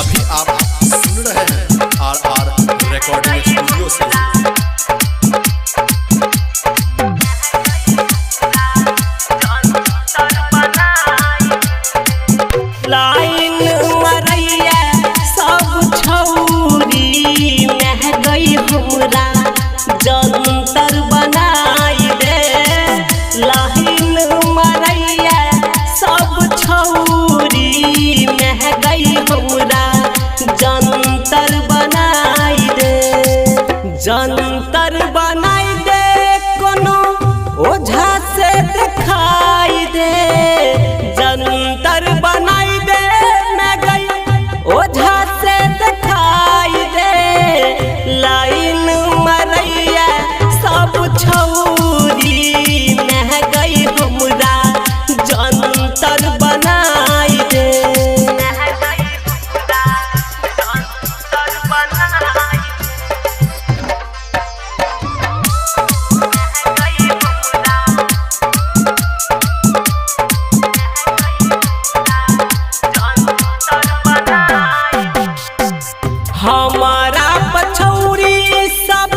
अभी आप सुन रहे हैं RR रिकॉर्डिंग स्टूडियो से। लाइन मरैया सब छौरी मह गई हमरा जंतर बनाई दे। लाइन मरैया सब छौरी मह गई हमरा जंतर बनाई दे। जंतर बनाई दे कोनो ओझा से दिखाई दे। जंतर बनाई दे मैं गई ओझा से दिखाई दे। लाइन मरैया सब छौरी मह गई हमरा जंतर बनाई दे। हमारा पछौरी सब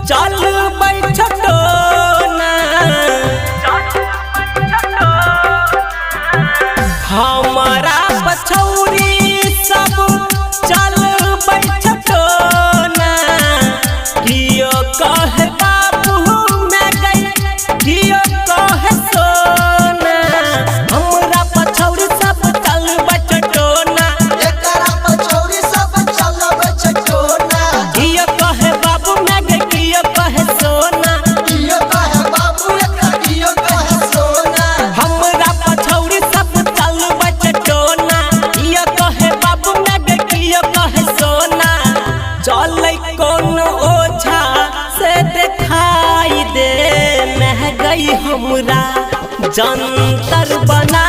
चल बैठटोना। हमारा पछौरी सब चल बैठटोना। कियो कहे बाबू मैं गई कियो कहे सोना। हमरा पछौरी सब चल बैठटोना। एकरा पछौरी सब चल बैठटोना। कियो कहे बाबू मैं गई कियो कहे सोना। कियो कहे बाबू एकरा कियो कहे सोना। हमरा पछौरी सब चल बैठटोना। कियो कहे बाबू मैं गई कियो कहे सोना। चलै कौन ओझा से दिखाई दे मह गई हमरा जंतर बना